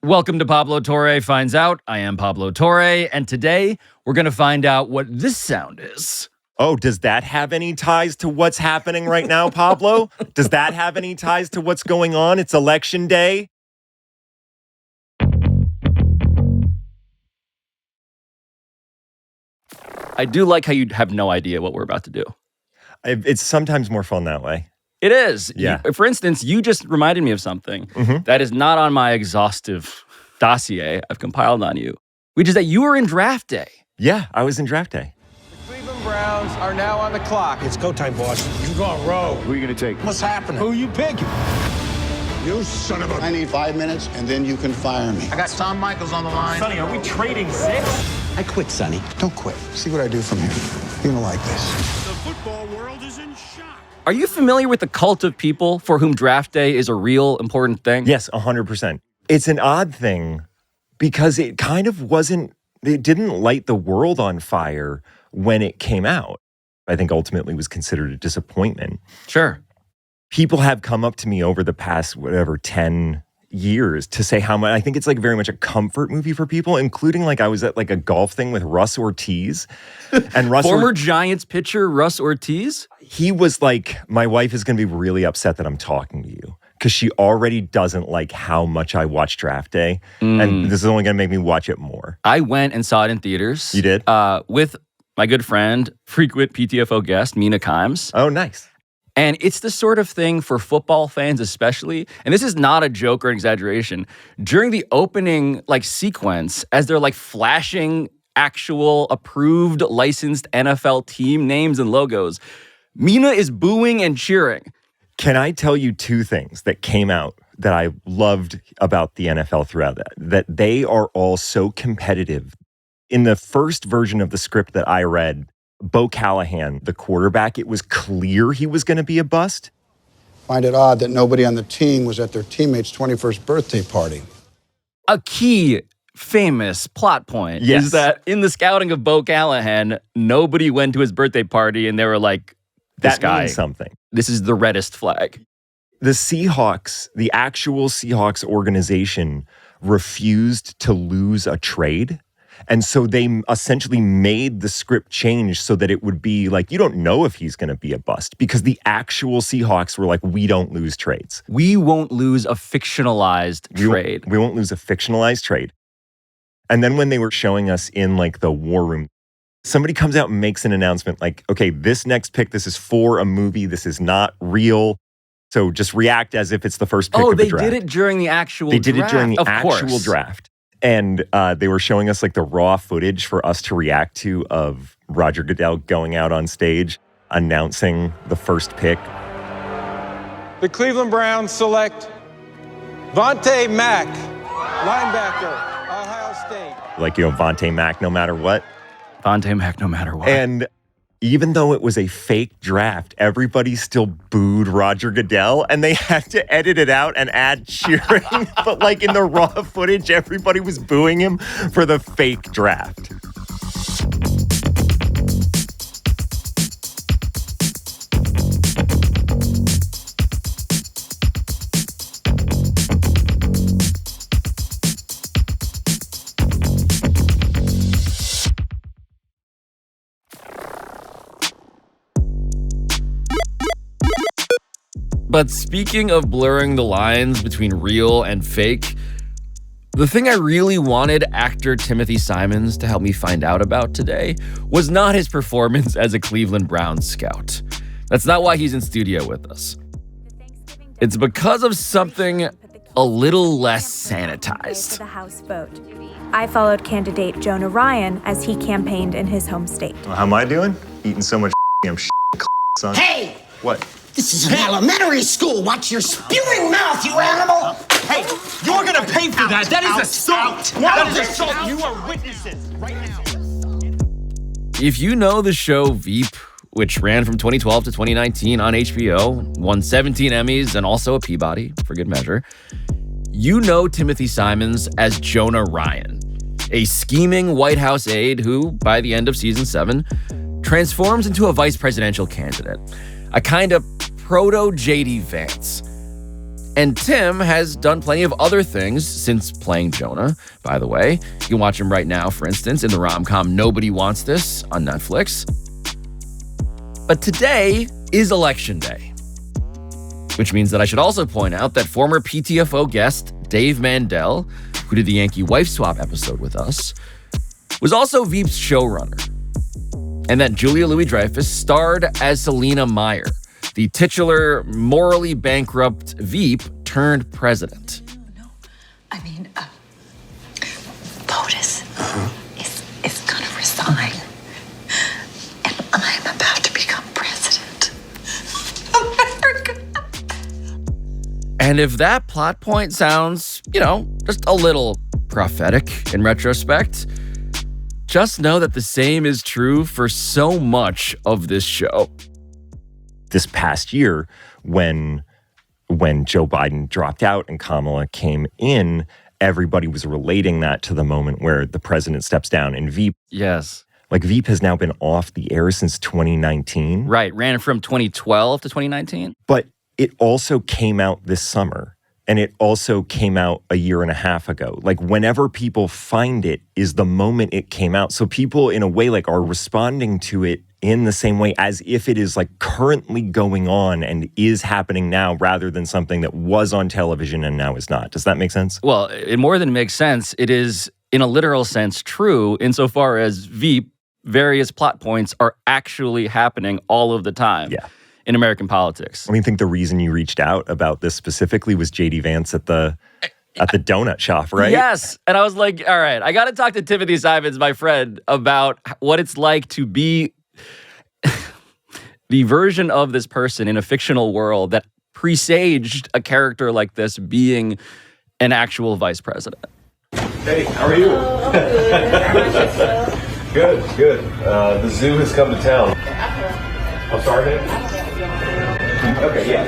Welcome to Pablo Torre Finds Out. I am Pablo Torre, and today we're going to find out what this sound is. Oh, does that have any ties to what's happening right now, Pablo? Does that have any ties to what's going on? It's election day. I do like how you have no idea what we're about to do. It's sometimes more fun that way. It is. Yeah. For instance, you just reminded me of something that is not on my exhaustive dossier I've compiled on you, which is that you were in draft day. Yeah, I was in draft day. The Cleveland Browns are now on the clock. It's go time, boss. You going rogue. Who are you going to take? What's happening? Who you picking? You son of a... I need 5 minutes, and then you can fire me. I got Tom Michaels on the line. Sonny, are we trading 6? I quit, Sonny. Don't quit. See what I do from here. You're gonna like this. The football world is in shock. Are you familiar with the cult of people for whom draft day is a real important thing? Yes, 100%. It's an odd thing because it kind of wasn't, it didn't light the world on fire when it came out. I think ultimately was considered a disappointment. Sure. People have come up to me over the past, 10 years to say how much, I think it's like very much a comfort movie for people, including like I was at like a golf thing with Russ Ortiz. And Russ Former Giants pitcher Russ Ortiz? He was like, my wife is going to be really upset that I'm talking to you because she already doesn't like how much I watch Draft Day. And this is only going to make me watch it more. I went and saw it in theaters. You did? With my good friend, frequent PTFO guest, Mina Kimes. Oh, nice. And it's the sort of thing for football fans especially, and this is not a joke or an exaggeration, during the opening sequence, as they're flashing actual approved licensed NFL team names and logos, Mina is booing and cheering. Can I tell you two things that came out that I loved about the NFL throughout that they are all so competitive. In the first version of the script that I read, Bo Callahan, the quarterback, it was clear he was going to be a bust. Find it odd that nobody on the team was at their teammate's 21st birthday party. A key famous plot point is that in the scouting of Bo Callahan, nobody went to his birthday party and they were like, this that guy, means something. This is the reddest flag. The Seahawks, the actual Seahawks organization, refused to lose a trade. And so they essentially made the script change so that it would be like, you don't know if he's going to be a bust because the actual Seahawks were like, we don't lose trades. We won't lose a fictionalized trade. We won't lose a fictionalized trade. And then when they were showing us in the war room, somebody comes out and makes an announcement like, okay, this next pick, this is for a movie. This is not real. So just react as if it's the first pick of the draft. Oh, they did it during the actual draft. They did it during the actual course. draft. And they were showing us the raw footage for us to react to of Roger Goodell going out on stage, announcing the first pick. The Cleveland Browns select Vontae Mack, linebacker, Ohio State. Vontae Mack no matter what. Vontae Mack no matter what. And even though it was a fake draft, everybody still booed Roger Goodell, and they had to edit it out and add cheering. But in the raw footage, everybody was booing him for the fake draft. But speaking of blurring the lines between real and fake, the thing I really wanted actor Timothy Simons to help me find out about today was not his performance as a Cleveland Browns scout. That's not why he's in studio with us. It's because of something a little less sanitized. The House vote. I followed candidate Jonah Ryan as he campaigned in his home state. How am I doing? Eating so much son. Hey! What? This is an elementary school. Watch your spewing mouth, you animal! Hey, you're going to pay for that. That is assault. That is assault. You are witnesses right now. If you know the show Veep, which ran from 2012 to 2019 on HBO, won 17 Emmys and also a Peabody, for good measure, you know Timothy Simons as Jonah Ryan, a scheming White House aide who, by the end of season 7, transforms into a vice presidential candidate, a kind of proto-JD Vance. And Tim has done plenty of other things since playing Jonah, by the way. You can watch him right now, for instance, in the rom-com Nobody Wants This on Netflix. But today is Election Day, which means that I should also point out that former PTFO guest Dave Mandel, who did the Yankee Wife Swap episode with us, was also Veep's showrunner. And that Julia Louis-Dreyfus starred as Selena Meyer, the titular, morally bankrupt Veep turned president. No. I mean, POTUS is going to resign. And I'm about to become president of America. And if that plot point sounds, just a little prophetic in retrospect, just know that the same is true for so much of this show. This past year, when Joe Biden dropped out and Kamala came in, everybody was relating that to the moment where the president steps down. And Veep, yes, Veep has now been off the air since 2019. Right, ran from 2012 to 2019. But it also came out this summer. And it also came out a year and a half ago. Whenever people find it is the moment it came out. So people, in a way, are responding to it in the same way as if it is currently going on and is happening now, rather than something that was on television and now is not. Does that make sense? Well, it more than makes sense. It is, in a literal sense, true insofar as Veep, various plot points are actually happening all of the time. Yeah. In American politics. I think the reason you reached out about this specifically was J.D. Vance at the donut shop, right? Yes. And I was like, all right, I got to talk to Timothy Simons, my friend, about what it's like to be the version of this person in a fictional world that presaged a character like this being an actual vice president. Hey, how are you? Good. The zoo has come to town. I'm sorry, babe? Okay, yeah.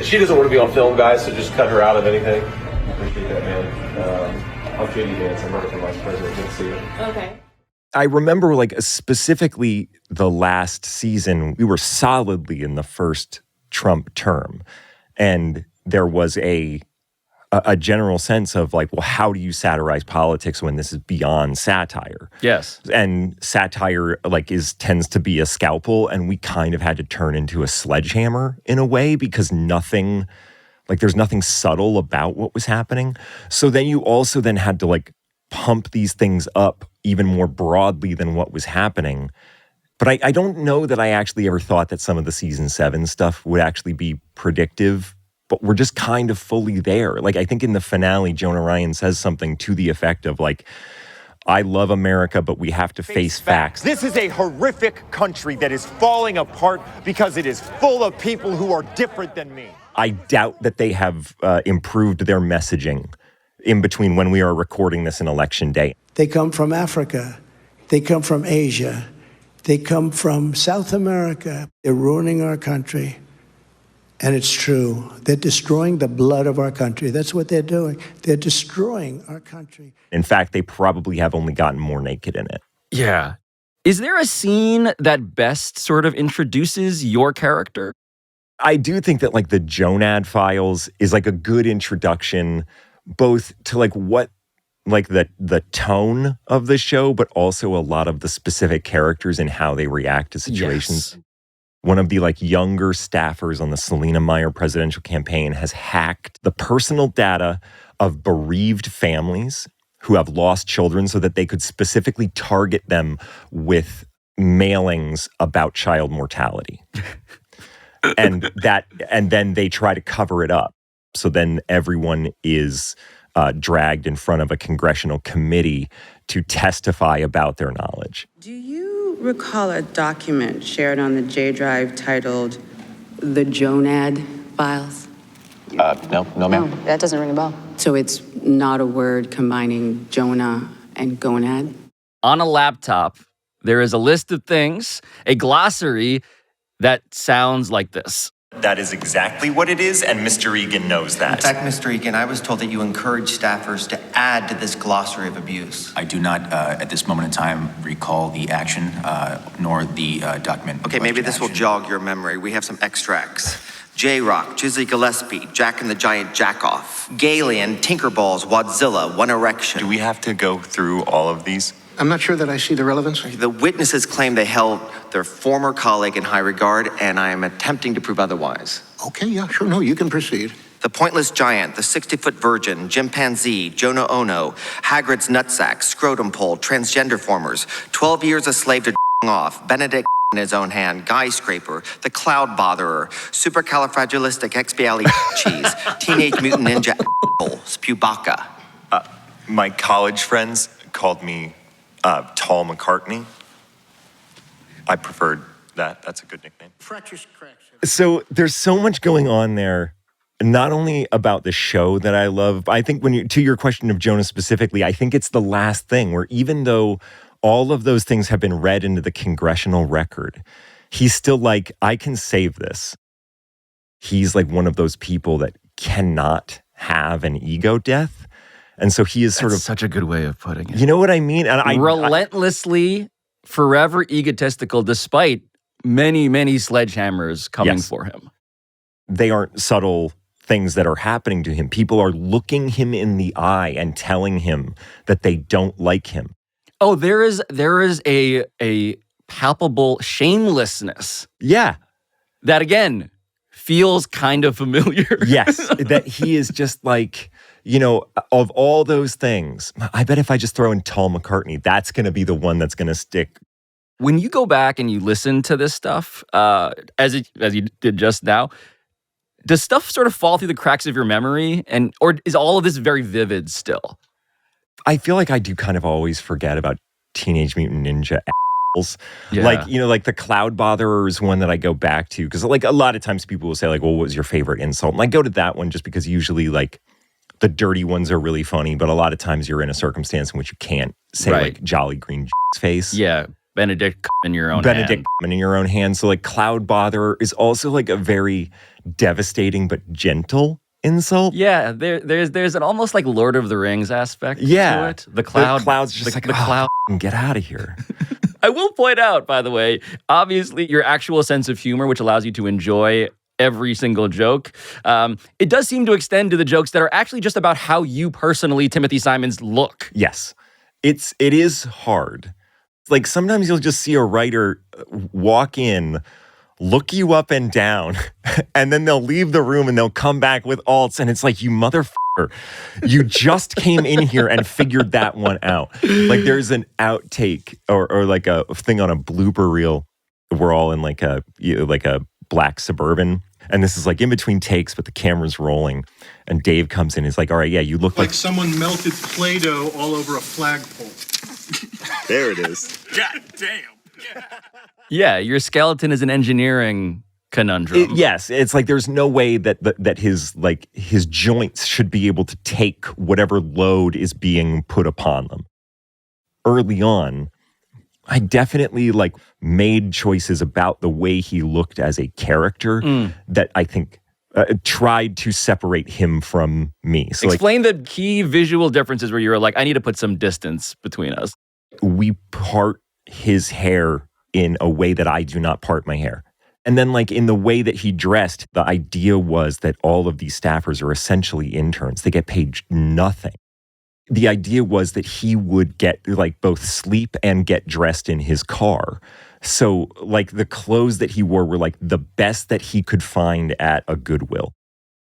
She doesn't want to be on film, guys, so just cut her out of anything. Appreciate that, man. I'm JD Vance. I'm running for vice president. Good to see you. Okay. I remember, specifically the last season, we were solidly in the first Trump term. And there was a general sense of how do you satirize politics when this is beyond satire? Yes. And satire tends to be a scalpel, and we kind of had to turn into a sledgehammer in a way, because there's nothing subtle about what was happening. So then you also then had to pump these things up even more broadly than what was happening. But I don't know that I actually ever thought that some of the season 7 stuff would actually be predictive. But we're just kind of fully there. I think in the finale, Jonah Ryan says something to the effect of I love America, but we have to face facts. This is a horrific country that is falling apart because it is full of people who are different than me. I doubt that they have improved their messaging in between when we are recording this in Election Day. They come from Africa. They come from Asia. They come from South America. They're ruining our country. And it's true. They're destroying the blood of our country. That's what they're doing. They're destroying our country. In fact, they probably have only gotten more naked in it. Yeah. Is there a scene that best sort of introduces your character? I do think that the Jonad Files is a good introduction, both to what the tone of the show, but also a lot of the specific characters and how they react to situations. Yes. One of the younger staffers on the Selena Meyer presidential campaign has hacked the personal data of bereaved families who have lost children so that they could specifically target them with mailings about child mortality. and then they try to cover it up. So then everyone is dragged in front of a congressional committee to testify about their knowledge. Do you recall a document shared on the J Drive titled The Jonad Files? No, ma'am. No, that doesn't ring a bell. So it's not a word combining Jonah and gonad? On a laptop, there is a list of things, a glossary that sounds like this. That is exactly what it is, and Mr. Egan knows that. In fact, Mr. Egan, I was told that you encourage staffers to add to this glossary of abuse. I do not, at this moment in time, recall the action, nor the document. Okay, maybe this will jog your memory. We have some extracts. J-Rock, Jizzy Gillespie, Jack and the Giant Jackoff, Galen, Tinkerballs, Wadzilla, One Erection. Do we have to go through all of these? I'm not sure that I see the relevance. The witnesses claim they held their former colleague in high regard, and I am attempting to prove otherwise. Okay, yeah, sure. No, you can proceed. The Pointless Giant, the 60-Foot Virgin, Chimpanzee, Jonah Ono, Hagrid's Nutsack, Scrotum Pole, Transgender Formers, 12 Years a Slave to off, Benedict in his own hand, Guy Scraper, the Cloud Botherer, Supercalifragilisticexpialidocious, Teenage Mutant Ninja Spewbacca. My college friends called me Tall McCartney. I preferred that. That's a good nickname. So there's so much going on there, not only about the show that I love. I think to your question of Jonah specifically, I think it's the last thing where even though all of those things have been read into the congressional record, he's still like, I can save this. He's like one of those people that cannot have an ego death. And so he is sort of such a good way of putting it. You know what I mean? And relentlessly, forever egotistical, despite many, many sledgehammers coming for him. They aren't subtle things that are happening to him. People are looking him in the eye and telling him that they don't like him. Oh, there is a palpable shamelessness. Yeah. That again feels kind of familiar. Yes, that he is just like, of all those things, I bet if I just throw in Tall McCartney, that's going to be the one that's going to stick. When you go back and you listen to this stuff, as you did just now, does stuff sort of fall through the cracks of your memory, or is all of this very vivid still? I feel like I do kind of always forget about Teenage Mutant Ninja assholes. Yeah. Like the Cloud Botherer is one that I go back to because like a lot of times people will say like, well, what was your favorite insult? And I go to that one just because usually like the dirty ones are really funny, but a lot of times you're in a circumstance in which you can't say like Jolly Green Jizz Face. Yeah. Benedict in your own hand. So like Cloud Botherer is also like a very devastating but gentle insult. Yeah, there's an almost like Lord of the Rings aspect to it. The cloud's just like, cloud, get out of here. I will point out, by the way, obviously your actual sense of humor, which allows you to enjoy every single joke, it does seem to extend to the jokes that are actually just about how you personally, Timothy Simons, look. Yes, it is hard. Like sometimes you'll just see a writer walk in, look you up and down, and then they'll leave the room and they'll come back with alts. And it's like, you motherfucker, you just came in here and figured that one out. Like there's an outtake or like a thing on a blooper reel. We're all in like a black Suburban. And this is like in between takes, but the camera's rolling. And Dave comes in and is like, all right, yeah, you look like someone melted Play-Doh all over a flagpole. There it is. God damn. Yeah, your skeleton is an engineering conundrum. Yes, it's like there's no way that his joints should be able to take whatever load is being put upon them. Early on, I definitely like made choices about the way he looked as a character that I think tried to separate him from me. So explain the key visual differences where you were like, I need to put some distance between us. We part his hair in a way that I do not part my hair. And then like in the way that he dressed, the idea was that all of these staffers are essentially interns. They get paid nothing. The idea was that he would get like both sleep and get dressed in his car. So like the clothes that he wore were like the best that he could find at a Goodwill.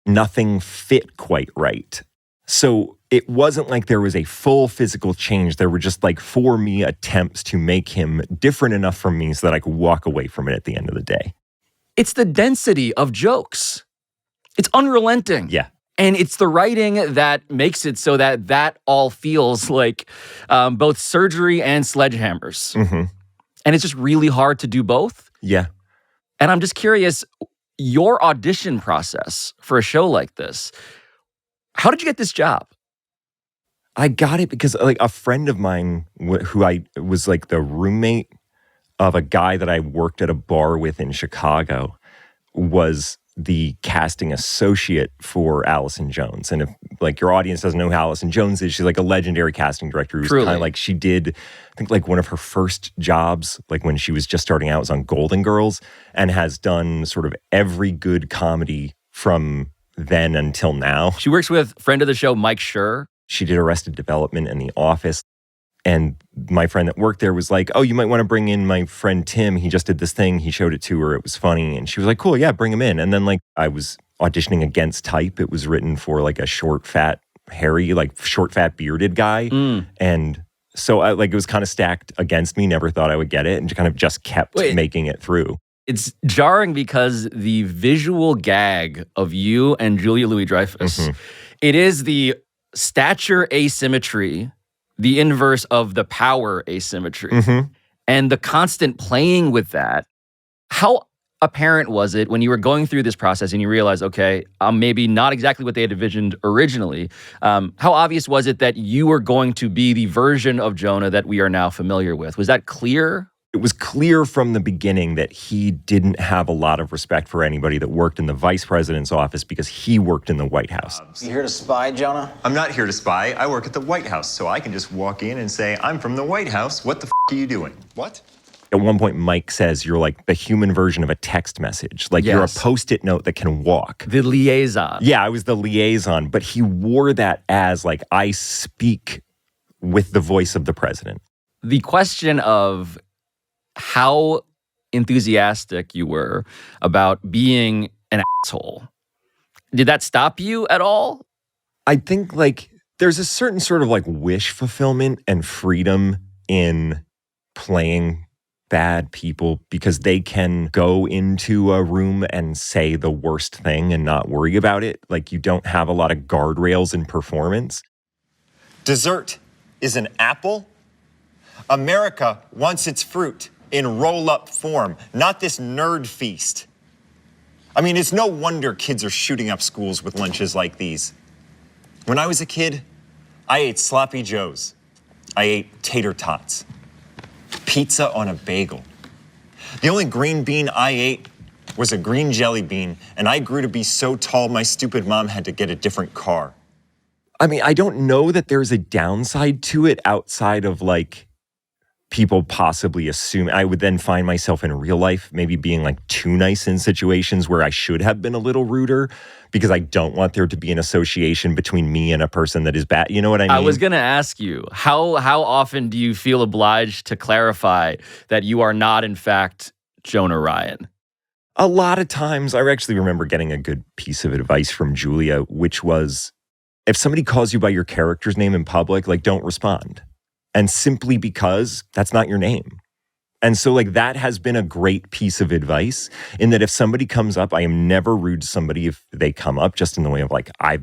Nothing fit quite right. So it wasn't like there was a full physical change. There were just like, for me, attempts to make him different enough from me so that I could walk away from it at the end of the day. It's the density of jokes. It's unrelenting. Yeah. And it's the writing that makes it so that all feels like both surgery and sledgehammers. Mm-hmm. And it's just really hard to do both. Yeah. And I'm just curious, your audition process for a show like this, how did you get this job? I got it because like a friend of mine who I was like the roommate of a guy that I worked at a bar with in Chicago was the casting associate for Allison Jones. And if like your audience doesn't know who Allison Jones is, she's like a legendary casting director who's kind of like, she did, I think like one of her first jobs, like when she was just starting out, was on Golden Girls, and has done sort of every good comedy from then until now. She works with friend of the show, Mike Schur. She did Arrested Development and The Office. And my friend that worked there was like, oh, you might want to bring in my friend Tim. He just did this thing. He showed it to her. It was funny. And she was like, cool, yeah, bring him in. And then like I was auditioning against type. It was written for like a short, fat, hairy, like short, fat, bearded guy. And so I, like it was kind of stacked against me. Never thought I would get it. And kind of just kept making it through. It's jarring because the visual gag of you and Julia Louis-Dreyfus, it is the stature asymmetry, the inverse of the power asymmetry. And the constant playing with that. How apparent was it when you were going through this process and you realized, okay, maybe not exactly what they had envisioned originally. How obvious was it that you were going to be the version of Jonah that we are now familiar with? Was that clear? It was clear from the beginning that he didn't have a lot of respect for anybody that worked in the vice president's office because he worked in the White House. You here to spy, Jonah? I'm not here to spy. I work at the White House, so I can just walk in and say, I'm from the White House. What the are you doing? What? At one point, Mike says you're like the human version of a text message. Like you're a Post-it note that can walk. The liaison. Yeah, I was the liaison, but he wore that as like, I speak with the voice of the president. The question of how enthusiastic you were about being an asshole, did that stop you at all? I think like there's a certain sort of like wish fulfillment and freedom in playing bad people because they can go into a room and say the worst thing and not worry about it. Like you don't have a lot of guardrails in performance. Dessert is an apple. America wants its fruit in roll-up form, not this nerd feast. I mean, it's no wonder kids are shooting up schools with lunches like these. When I was a kid, I ate sloppy joes. I ate tater tots. Pizza on a bagel. The only green bean I ate was a green jelly bean, and I grew to be so tall my stupid mom had to get a different car. I mean, I don't know that there's a downside to it outside of like people possibly assume. I would then find myself in real life maybe being like too nice in situations where I should have been a little ruder because I don't want there to be an association between me and a person that is bad. You know what I mean? I was going to ask you, how often do you feel obliged to clarify that you are not, in fact, Jonah Ryan? A lot of times. I actually remember getting a good piece of advice from Julia, which was, if somebody calls you by your character's name in public, like don't respond. And simply because that's not your name. And so like that has been a great piece of advice in that if somebody comes up, I am never rude to somebody if they come up, just in the way of like, I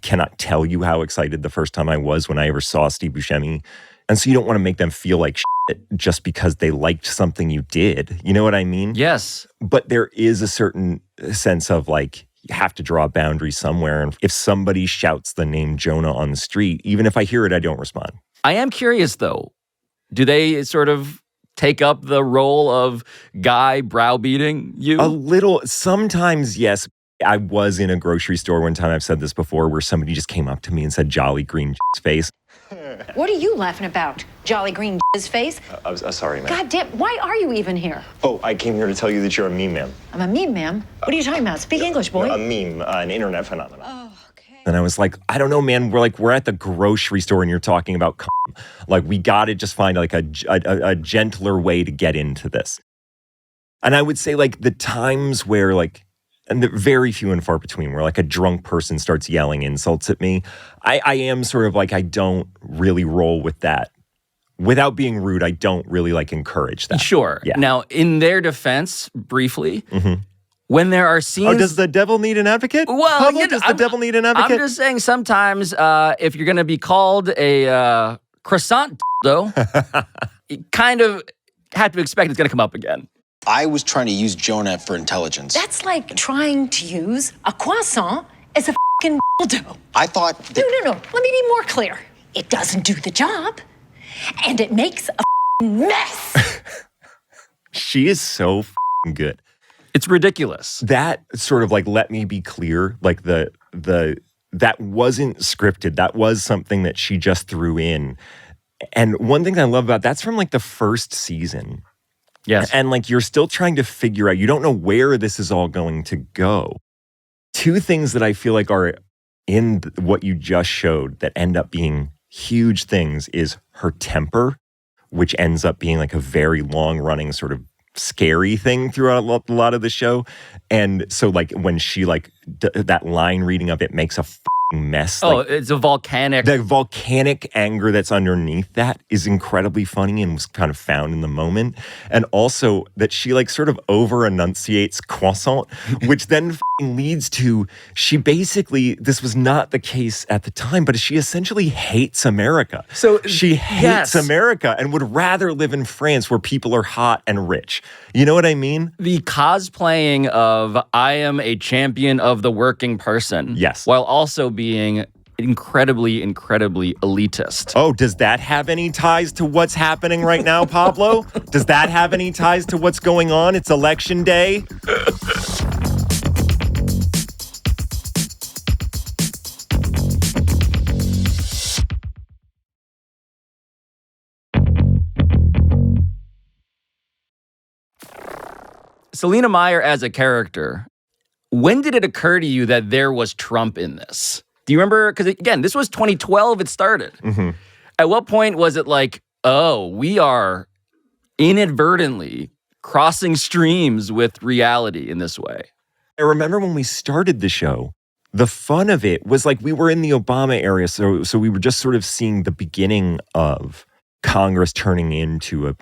cannot tell you how excited the first time I was when I ever saw Steve Buscemi. And so you don't want to make them feel like shit just because they liked something you did. You know what I mean? Yes. But there is a certain sense of like, you have to draw a boundary somewhere. And if somebody shouts the name Jonah on the street, even if I hear it, I don't respond. I am curious, though. Do they sort of take up the role of guy browbeating you? A little. Sometimes, yes. I was in a grocery store one time, I've said this before, where somebody just came up to me and said, Jolly Green Jizz Face. What are you laughing about? Jolly Green Jizz Face? I'm sorry, ma'am. God damn, why are you even here? Oh, I came here to tell you that you're a meme, ma'am. I'm a meme, ma'am. What are you talking about? Speak English, boy. A meme, an internet phenomenon. And I was like, I don't know, man. We're at the grocery store and you're talking about like, we got to just find like a gentler way to get into this. And I would say like the times where like, and they're very few and far between, where like a drunk person starts yelling insults at me, I am sort of like, I don't really roll with that. Without being rude, I don't really like encourage that. Sure. Yeah. Now, in their defense, briefly, when there are scenes... Oh, does the devil need an advocate? Well, Pablo, does the devil need an advocate? I'm just saying sometimes if you're going to be called a croissant though, you kind of have to expect it's going to come up again. I was trying to use Jonah for intelligence. That's like trying to use a croissant as a fucking dildo. I thought that... No. Let me be more clear. It doesn't do the job, and it makes a mess. She is so good. It's ridiculous. That sort of like, let me be clear, like that wasn't scripted. That was something that she just threw in. And one thing I love about that's from like the first season. Yes. And like you're still trying to figure out, you don't know where this is all going to go. Two things that I feel like are in what you just showed that end up being huge things is her temper, which ends up being like a very long running sort of scary thing throughout a lot of the show. And so like when she like that line reading of it makes a mess. Oh, like, it's a volcanic. The volcanic anger that's underneath that is incredibly funny and was kind of found in the moment. And also that she like sort of over enunciates croissant, which then leads to she basically, this was not the case at the time, but she essentially hates America. So she hates America and would rather live in France where people are hot and rich. You know what I mean? The cosplaying of I am a champion of the working person. Yes. While also being incredibly, incredibly elitist. Oh, does that have any ties to what's happening right now, Pablo? Does that have any ties to what's going on? It's election day. Selena Meyer as a character, when did it occur to you that there was Trump in this? Do you remember? Because again, this was 2012 it started. Mm-hmm. At what point was it like, oh, we are inadvertently crossing streams with reality in this way? I remember when we started the show, the fun of it was like we were in the Obama era, so we were just sort of seeing the beginning of Congress turning into a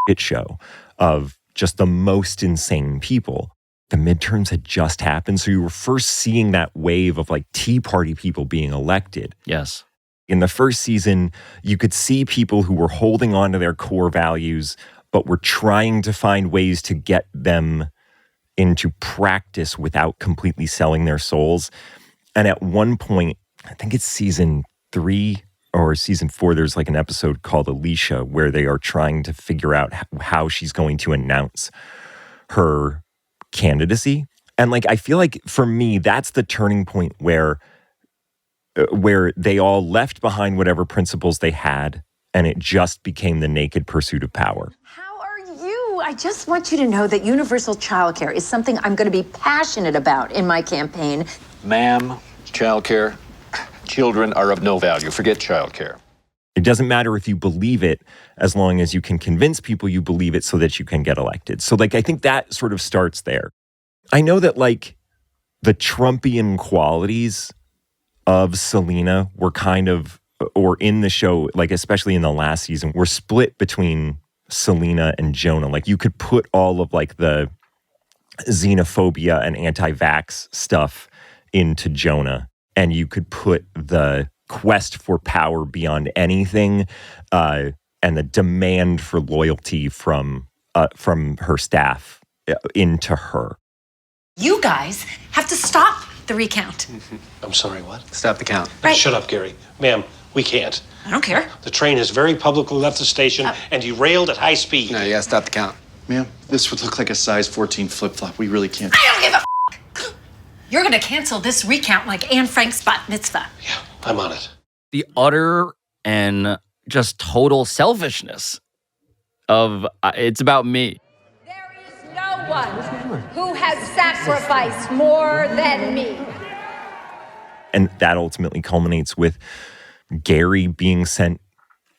shit show of just the most insane people. The midterms had just happened, so you were first seeing that wave of like Tea Party people being elected. Yes. In the first season, you could see people who were holding on to their core values, but were trying to find ways to get them into practice without completely selling their souls. And at one point, I think it's season 3 or season 4, there's like an episode called Alicia where they are trying to figure out how she's going to announce her candidacy. And like, I feel like for me, that's the turning point where they all left behind whatever principles they had, and it just became the naked pursuit of power. I just want you to know that universal childcare is something I'm going to be passionate about in my campaign. Ma'am, childcare, children are of no value. Forget childcare. It doesn't matter if you believe it, as long as you can convince people you believe it so that you can get elected. So like, I think that sort of starts there. I know that like the Trumpian qualities of Selena were kind of, or in the show, like especially in the last season, were split between Selena and Jonah. Like you could put all of like the xenophobia and anti-vax stuff into Jonah, and you could put the quest for power beyond anything and the demand for loyalty from her staff into her. You guys have to stop the recount. I'm sorry, what? Stop the count. Right. Shut up, Gary. Ma'am, we can't. I don't care. The train has very publicly left the station and derailed at high speed. No, you gotta stop the count. Ma'am, this would look like a size 14 flip-flop. We really can't. I don't give a f***. You're going to cancel this recount like Anne Frank's bat mitzvah. Yeah, I'm on it. The utter and just total selfishness of it's about me. No one who has sacrificed more than me. And that ultimately culminates with Gary being sent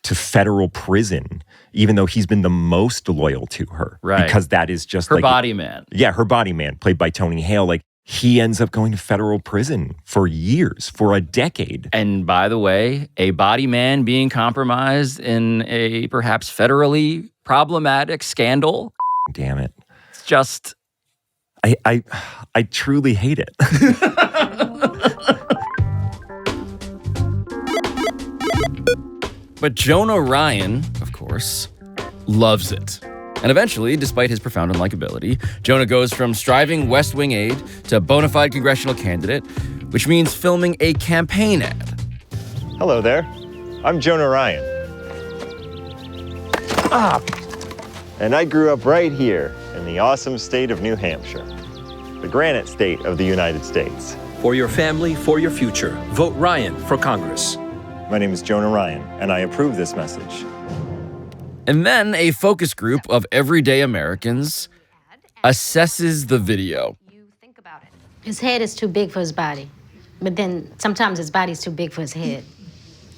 to federal prison, even though he's been the most loyal to her. Right. Because that is just her like... body man. Yeah, her body man, played by Tony Hale. Like, he ends up going to federal prison for years, for a decade. And by the way, a body man being compromised in a perhaps federally problematic scandal. Damn it. It's just... I truly hate it. But Jonah Ryan, of course, loves it. And eventually, despite his profound unlikability, Jonah goes from striving West Wing aide to bona fide congressional candidate, which means filming a campaign ad. Hello there. I'm Jonah Ryan. And I grew up right here in the awesome state of New Hampshire. the granite state of the United States. For your family, for your future, vote Ryan for Congress. My name is Jonah Ryan, and I approve this message. And then a focus group of everyday Americans assesses the video. His head is too big for his body, but then sometimes his body's too big for his head.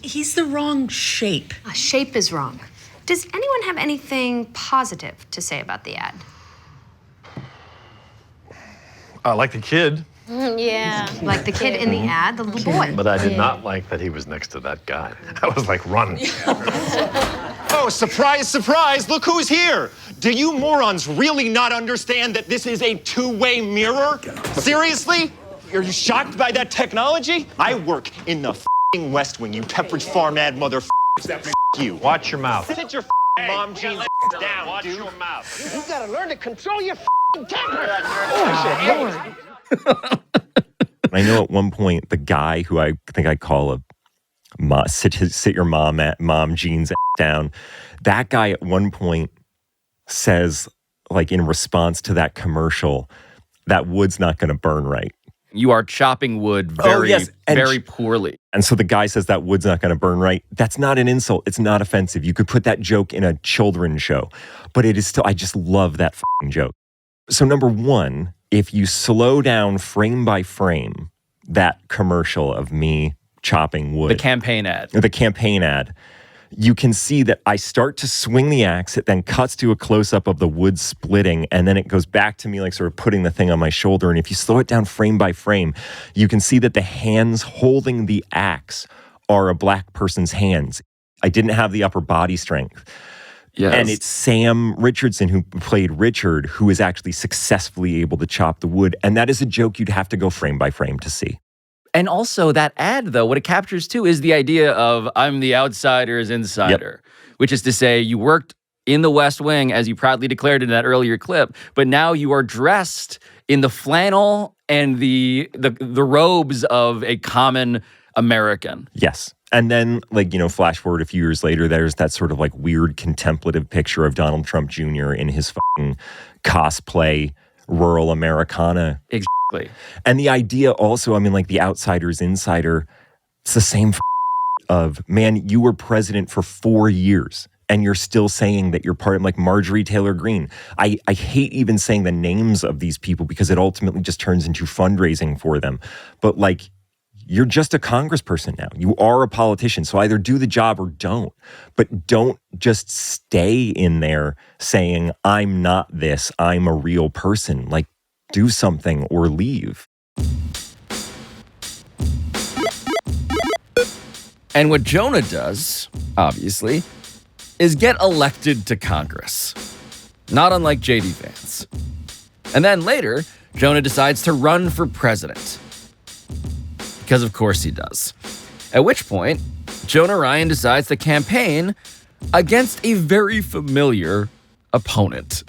He's the wrong shape. Shape is wrong. Does anyone have anything positive to say about the ad? I like the kid. Yeah. Like the kid in the ad, the little boy. But I did not like that he was next to that guy. I was like, run. Oh, surprise, surprise, look who's here. Do you morons really not understand that this is a two-way mirror? Seriously? Are you shocked by that technology? I work in the f***ing West Wing, you Pepperidge Farm ad motherfuckers. You. Watch your mouth. Sit your mom jeans down, Watch dude. your mouth. You gotta learn to control your temper. I know at one point, the guy who I think I call a sit your mom jeans down, that guy at one point says, like in response to that commercial, that wood's not going to burn right. You are chopping wood very poorly. And so the guy says that wood's not going to burn right. That's not an insult. It's not offensive. You could put that joke in a children's show, but it is still, I just love that fucking joke. So number one, if you slow down frame by frame that commercial of me chopping wood. The campaign ad. The campaign ad. You can see that I start to swing the axe, it then cuts to a close-up of the wood splitting, and then it goes back to me like sort of putting the thing on my shoulder. And if you slow it down frame by frame, you can see that the hands holding the axe are a black person's hands. I didn't have the upper body strength. Yes. And it's Sam Richardson, who played Richard, who is actually successfully able to chop the wood. And that is a joke you'd have to go frame by frame to see. And also that ad, though, what it captures too is the idea of I'm the outsider's insider, which is to say you worked in the West Wing, as you proudly declared in that earlier clip, but now you are dressed in the flannel and the robes of a common American. Yes. And then, like, you know, flash forward a few years later, there's that sort of like weird contemplative picture of Donald Trump Jr. in his fucking cosplay rural Americana. Exactly. And the idea also, I mean, like the outsider's insider, it's the same of, man, you were president for 4 years and you're still saying that you're part of, like, Marjorie Taylor Greene. I hate even saying the names of these people because it ultimately just turns into fundraising for them. But like, you're just a congressperson now. You are a politician. So either do the job or don't. But don't just stay in there saying, I'm not this, I'm a real person. Like, do something or leave. And what Jonah does, obviously, is get elected to Congress. Not unlike J.D. Vance. And then later, Jonah decides to run for president. Because of course he does. At which point, Jonah Ryan decides to campaign against a very familiar opponent.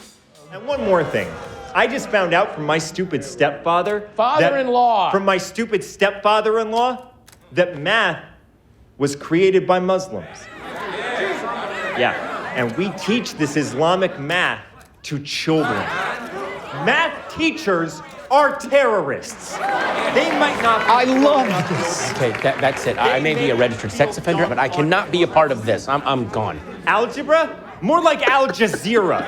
And one more thing. I just found out from my stupid stepfather... Father-in-law! From my stupid stepfather-in-law that math was created by Muslims. Yeah, and we teach this Islamic math to children. Math teachers are terrorists. They might not... I love this. Okay, that's it. I may be a registered sex offender, but I cannot be a part of this. I'm gone. Algebra? More like Al Jazeera.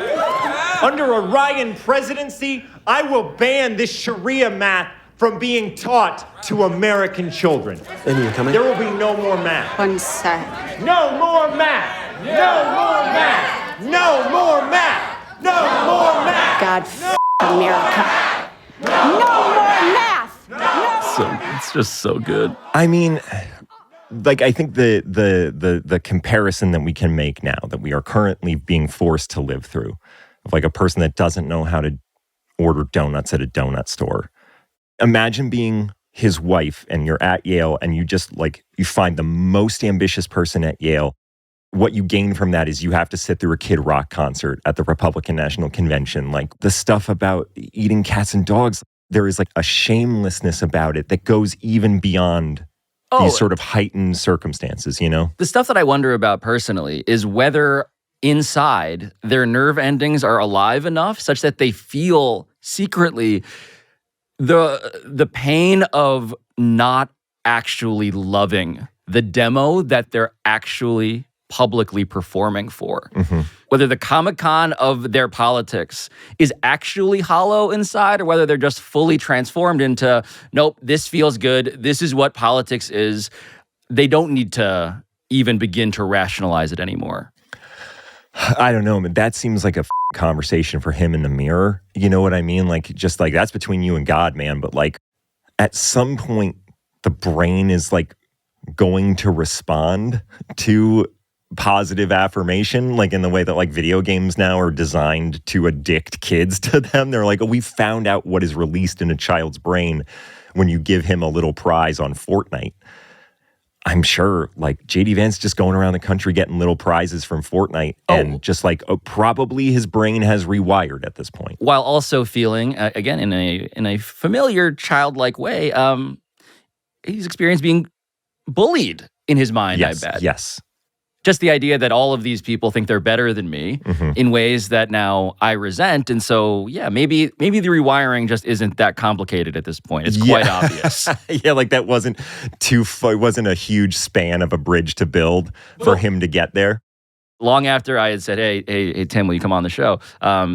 Under a Ryan presidency, I will ban this Sharia math from being taught to American children. Amy, you coming? There will be no more math. One sec. No more math! No more math! No more math! No more math! God f*** America. No more math! No. So it's just so good. I mean, like, I think the comparison that we can make now that we are currently being forced to live through, of like a person that doesn't know how to order donuts at a donut store. Imagine being his wife and you're at Yale and you just like, you find the most ambitious person at Yale. What you gain from that is you have to sit through a Kid Rock concert at the Republican National Convention. Like the stuff about eating cats and dogs, there is like a shamelessness about it that goes even beyond these sort of heightened circumstances, you know? The stuff that I wonder about personally is whether inside their nerve endings are alive enough such that they feel secretly The pain of not actually loving the demo that they're actually publicly performing for. Whether the Comic-Con of their politics is actually hollow inside or whether they're just fully transformed into, nope, this feels good. This is what politics is. They don't need to even begin to rationalize it anymore. I don't know, man. That seems like a conversation for him in the mirror. You know what I mean? Like, just like, that's between you and God, man. But like, at some point, the brain is like going to respond to positive affirmation, like in the way that like video games now are designed to addict kids to them. They're like, oh, we found out what is released in a child's brain when you give him a little prize on Fortnite. I'm sure like JD Vance just going around the country getting little prizes from Fortnite and just like probably his brain has rewired at this point. While also feeling, again, in a familiar childlike way, he's experienced being bullied in his mind, Yes, I bet. yes. Just the idea that all of these people think they're better than me in ways that now I resent. And so, yeah, maybe the rewiring just isn't that complicated at this point. It's quite obvious. Yeah, like that wasn't it wasn't a huge span of a bridge to build for him to get there. Long after I had said, hey, Tim, will you come on the show?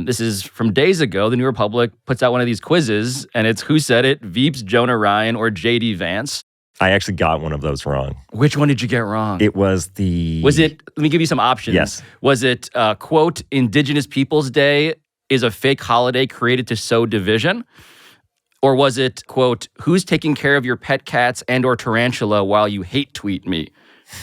This is from days ago. The New Republic puts out one of these quizzes, and it's Who Said It, Veep's Jonah Ryan or JD Vance. I actually got one of those wrong. Which one did you get wrong? It was let me give you some options. Yes. Was it, quote, Indigenous Peoples Day is a fake holiday created to sow division? Or was it, quote, who's taking care of your pet cats and or tarantula while you hate tweet me?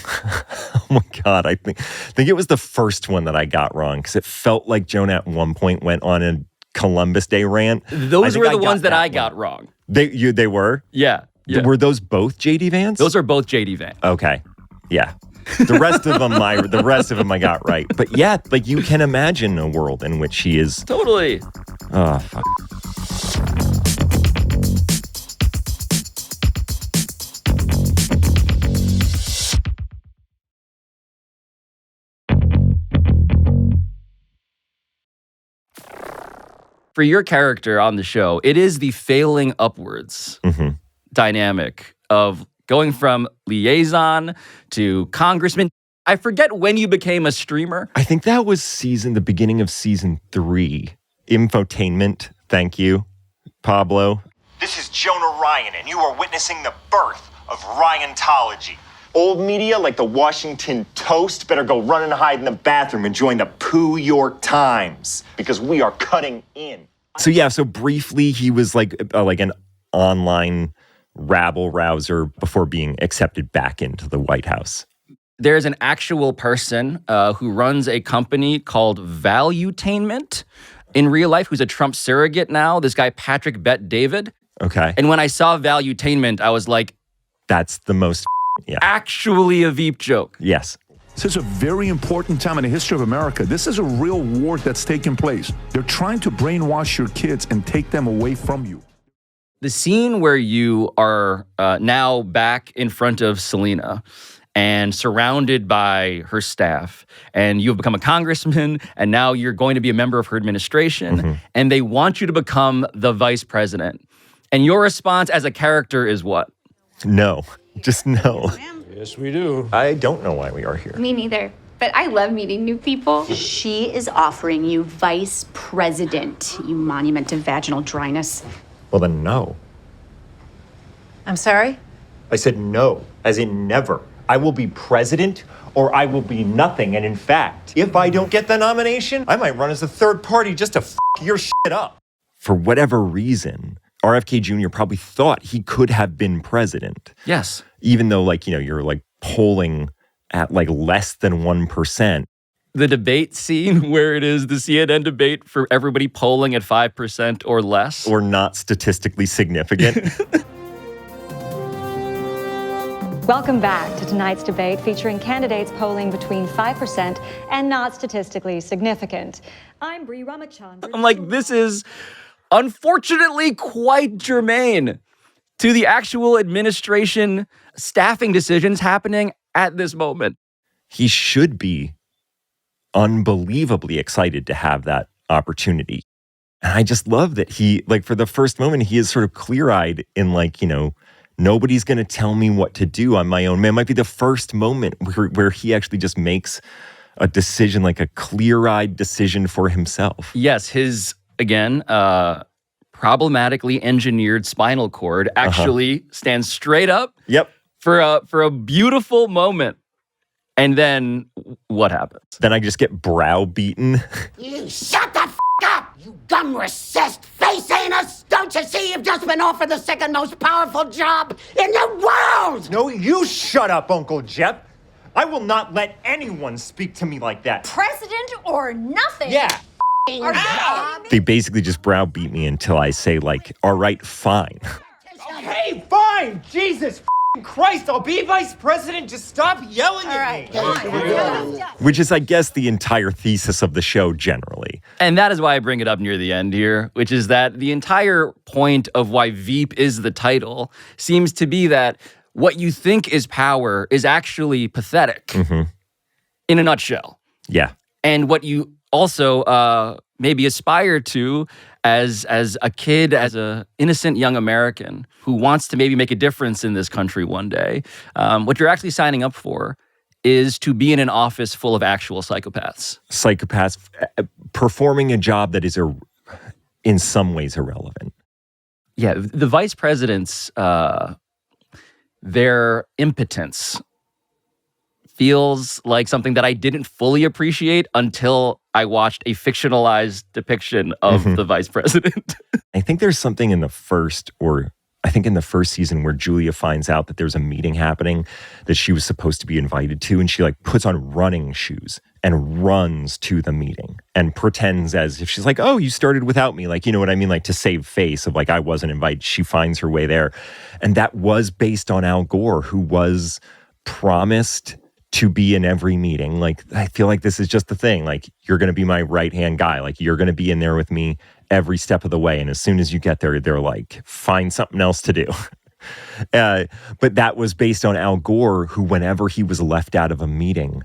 Oh my God, I think it was the first one that I got wrong because it felt like Jonah at one point went on a Columbus Day rant. Those were the ones that I got wrong. They were? Yeah. Were those both JD Vance? Those are both JD Vance. Okay. Yeah. The rest of them I got right. But yeah, like you can imagine a world in which he is totally. Oh, fuck. For your character on the show, it is the failing upwards dynamic of going from liaison to congressman. I forget when you became a streamer. I think that was the beginning of season 3. Infotainment. Thank you, Pablo. This is Jonah Ryan, and you are witnessing the birth of Ryanthology. Old media like the Washington Toast better go run and hide in the bathroom and join the Pooh York Times, because we are cutting in. So briefly he was like an online rabble-rouser before being accepted back into the White House. There's an actual person who runs a company called Valuetainment in real life, who's a Trump surrogate now, this guy Patrick Bet-David. Okay. And when I saw Valuetainment, I was like, that's the most actually a Veep joke. Yes. This is a very important time in the history of America. This is a real war that's taking place. They're trying to brainwash your kids and take them away from you. The scene where you are now back in front of Selena and surrounded by her staff, and you've become a congressman, and now you're going to be a member of her administration, and they want you to become the vice president. And your response as a character is what? No. Just no. Yes, we do. I don't know why we are here. Me neither. But I love meeting new people. She is offering you vice president, you monument of vaginal dryness. Well, then no. I'm sorry? I said no, as in never. I will be president or I will be nothing. And in fact, if I don't get the nomination, I might run as a third party just to f your shit up. For whatever reason, RFK Jr. probably thought he could have been president. Yes. Even though, you're polling at less than 1%. The debate scene where it is the CNN debate for everybody polling at 5% or less. Or not statistically significant. Welcome back to tonight's debate featuring candidates polling between 5% and not statistically significant. I'm Bree Ramachandran. I'm like, this is unfortunately quite germane to the actual administration staffing decisions happening at this moment. He should be unbelievably excited to have that opportunity. And I just love that he, like, for the first moment, he is sort of clear-eyed in, like, nobody's going to tell me what to do on my own. Man, it might be the first moment where he actually just makes a decision, like a clear-eyed decision for himself. Yes, his, again, problematically engineered spinal cord actually stands straight up. Yep. For a beautiful moment. And then what happens? Then I just get browbeaten. You shut the up, you gum-recessed face anus! Don't you see you've just been offered the second most powerful job in the world? No, you shut up, Uncle Jep. I will not let anyone speak to me like that. President or nothing? Yeah. They basically just browbeat me until I say, like, all right, fine. Hey, fine! Jesus Christ, I'll be vice president. Just stop yelling at me. Which is, I guess, the entire thesis of the show generally. And that is why I bring it up near the end here, which is that the entire point of why Veep is the title seems to be that what you think is power is actually pathetic in a nutshell. Yeah. And what you also maybe aspire to as a kid, as a innocent young American who wants to maybe make a difference in this country one day, what you're actually signing up for is to be in an office full of actual psychopaths. Psychopaths performing a job that is in some ways irrelevant. Yeah, the vice presidents, their impotence feels like something that I didn't fully appreciate until I watched a fictionalized depiction of the vice president. I think there's something in the first season where Julia finds out that there's a meeting happening that she was supposed to be invited to, and she like puts on running shoes and runs to the meeting and pretends as if she's like, oh, you started without me. Like, you know what I mean? Like to save face of like, I wasn't invited. She finds her way there. And that was based on Al Gore, who was promised to be in every meeting. Like, I feel like this is just the thing. Like, you're going to be my right-hand guy. Like, you're going to be in there with me every step of the way. And as soon as you get there, they're like, find something else to do. But that was based on Al Gore, who, whenever he was left out of a meeting,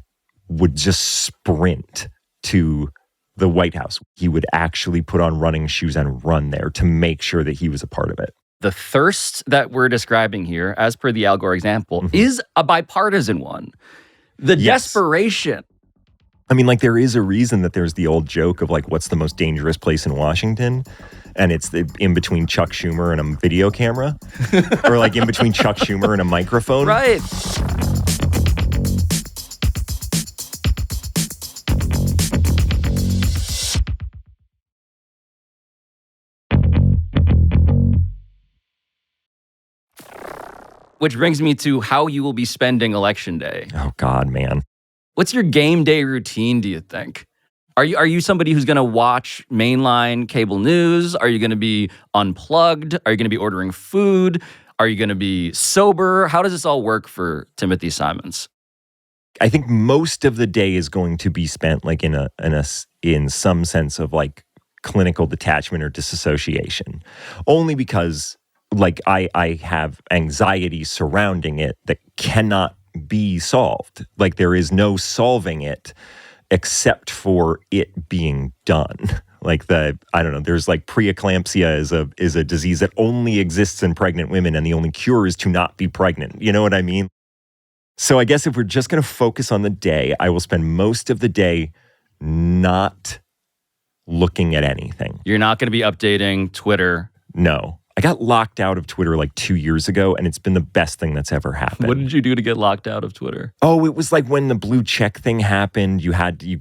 would just sprint to the White House. He would actually put on running shoes and run there to make sure that he was a part of it. The thirst that we're describing here, as per the Al Gore example, is a bipartisan one. The desperation. I mean, like, there is a reason that there's the old joke of, like, what's the most dangerous place in Washington? And it's in between Chuck Schumer and a video camera. Or, like, in between Chuck Schumer and a microphone. Right. Which brings me to how you will be spending Election Day. Oh, God, man. What's your game day routine, do you think? Are you somebody who's going to watch mainline cable news? Are you going to be unplugged? Are you going to be ordering food? Are you going to be sober? How does this all work for Timothy Simons? I think most of the day is going to be spent like in some sense of like clinical detachment or disassociation. Only because like I have anxiety surrounding it that cannot be solved. Like there is no solving it except for it being done. Like there's like preeclampsia is a disease that only exists in pregnant women, and the only cure is to not be pregnant. You know what I mean? So I guess if we're just going to focus on the day, I will spend most of the day not looking at anything. You're not going to be updating Twitter? No. I got locked out of Twitter like 2 years ago, and it's been the best thing that's ever happened. What did you do to get locked out of Twitter? Oh, it was like when the blue check thing happened, you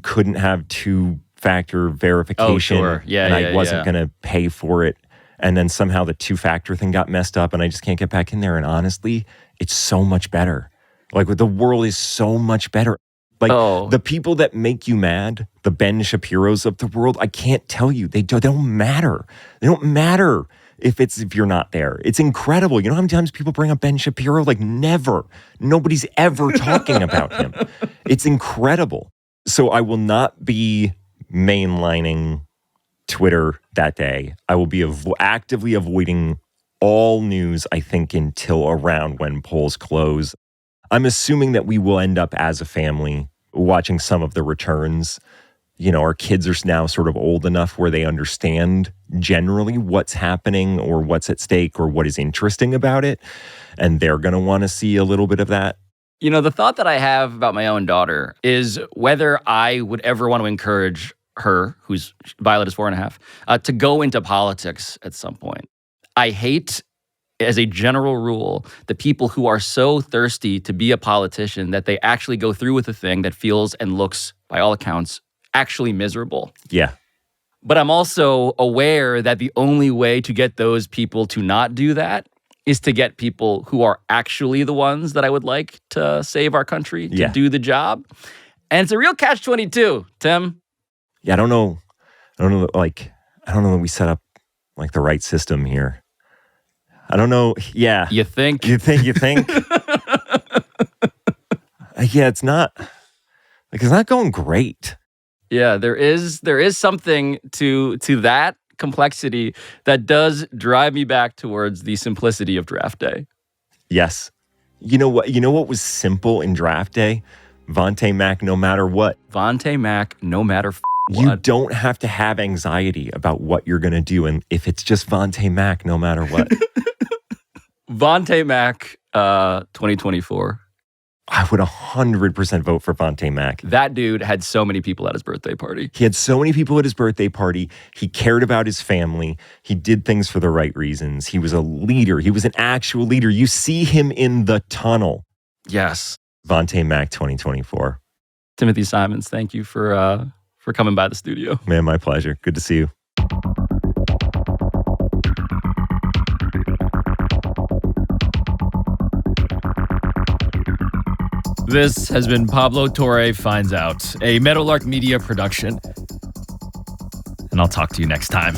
couldn't have two-factor verification. Oh, sure. Yeah, and I wasn't going to pay for it. And then somehow the two-factor thing got messed up, and I just can't get back in there. And honestly, it's so much better. Like the world is so much better. Like the people that make you mad, the Ben Shapiros of the world, I can't tell you. They don't matter. They don't matter if you're not there. It's incredible. You know how many times people bring up Ben Shapiro? Like never. Nobody's ever talking about him. It's incredible. So I will not be mainlining Twitter that day. I will be actively avoiding all news, I think, until around when polls close. I'm assuming that we will end up as a family watching some of the returns our kids are now sort of old enough where they understand generally what's happening or what's at stake or what is interesting about it. And they're going to want to see a little bit of that. The thought that I have about my own daughter is whether I would ever want to encourage her, Violet is 4.5, to go into politics at some point. I hate, as a general rule, the people who are so thirsty to be a politician that they actually go through with a thing that feels and looks, by all accounts, actually miserable. Yeah. But I'm also aware that the only way to get those people to not do that is to get people who are actually the ones that I would like to save our country, to do the job. And it's a real catch-22, Tim. Yeah, I don't know that we set up like the right system here. I don't know. Yeah. You think? You think? Yeah, it's not going great. Yeah, there is something to that complexity that does drive me back towards the simplicity of draft day. Yes. You know what was simple in draft day? Vontae Mack, no matter what. Vontae Mack, no matter what. You don't have to have anxiety about what you're going to do. And if it's just Vontae Mack, no matter what. Vontae Mack, 2024. I would 100% vote for Vontae Mack. That dude had so many people at his birthday party. He had so many people at his birthday party. He cared about his family. He did things for the right reasons. He was a leader. He was an actual leader. You see him in the tunnel. Yes. Vontae Mack 2024. Timothy Simons, thank you for coming by the studio. Man, my pleasure. Good to see you. This has been Pablo Torre Finds Out, a Meadowlark Media production. And I'll talk to you next time.